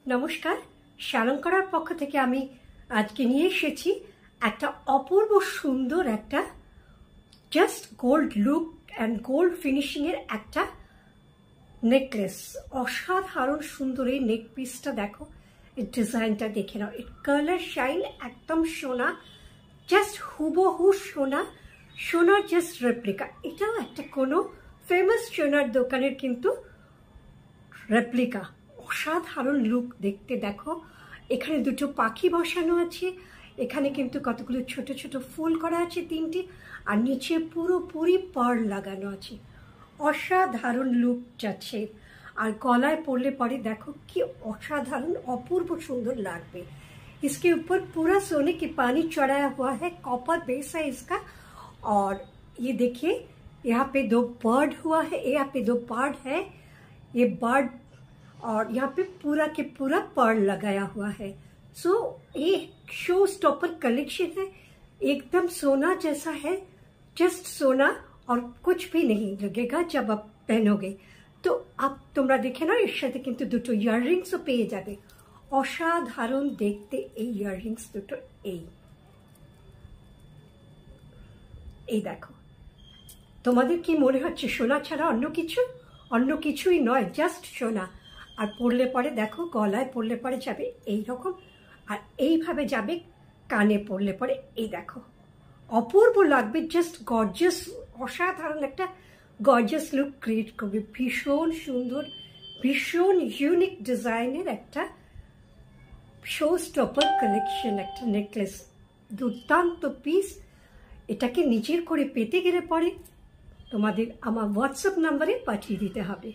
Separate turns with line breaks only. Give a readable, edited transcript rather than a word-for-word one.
নমস্কার, শালঙ্কারার পক্ষ থেকে আমি আজকে নিয়ে এসেছি একটা অপূর্ব সুন্দর একটা just gold look and gold finishing এর একটা নেকলেস। অসাধারণ সুন্দর এই নেক পিসটা দেখো, এই ডিজাইনটা দেখে নাও। এর কালার শাইন একদম সোনা, জাস্ট হুবহু সোনা, সোনার জাস্ট রেপ্লিকা। এটাও একটা কোনো ফেমাস সোনার দোকানের কিন্তু রেপ্লিকা। অসাধারণ লুক দেখতে দেখো। এখানে দুটো পাখি বসানো আছে, এখানে কিন্তু কতগুলো ছোট ছোট ফুল করা আছে তিনটি, আর নিচে পুরোপুরি পার্ল লাগানো আছে। অসাধারণ লুক যাচ্ছে। আর গলায় পরলে পরে দেখো কি অसाधारण अपूर्व सुंदर लागবে। इसके ऊपर पूरा सोने की पानी चढ़ाया हुआ है, कॉपर बेस है इसका। और ये देखिए यहाँ पे दो बर्ड हुआ है, यहाँ पे दो बर्ड है, ये बर्ड, और यहाँ पे पूरा के पूरा पर्ल लगाया हुआ है। सो ये शो स्टॉपर कलेक्शन है, एकदम सोना जैसा है, जस्ट सोना और कुछ भी नहीं लगेगा जब आप पहनोगे। तो आप তোমরা দেখে নাও, এর সাথে কিন্তু দুটো ইয়াররিংসও পেয়ে যাবে। অসাধারণ দেখতে এই ইয়াররিংস দুটো। এই দেখো, তোমাদের কি মনে হচ্ছে সোনা ছাড়া অন্য কিছু? অন্য কিছুই নয়, জাস্ট সোনা। আর পরলে পরে দেখো, গলায় পরলে পরে যাবে এই রকম, আর এইভাবে যাবে কানে পরলে পরে। এই দেখো অপূর্ব লাগবে, জাস্ট গর্জিয়াস, অসাধারণ একটা গর্জিয়াস লুক ক্রিয়েট করবে। ভীষণ সুন্দর, ভীষণ ইউনিক ডিজাইনের একটা শো স্টপার কালেকশন, একটা নেকলেস, দুর্দান্ত পিস। এটাকে নিজের করে পেতে গেলে পরে তোমাদের আমার হোয়াটসঅ্যাপ নাম্বারে পাঠিয়ে দিতে হবে।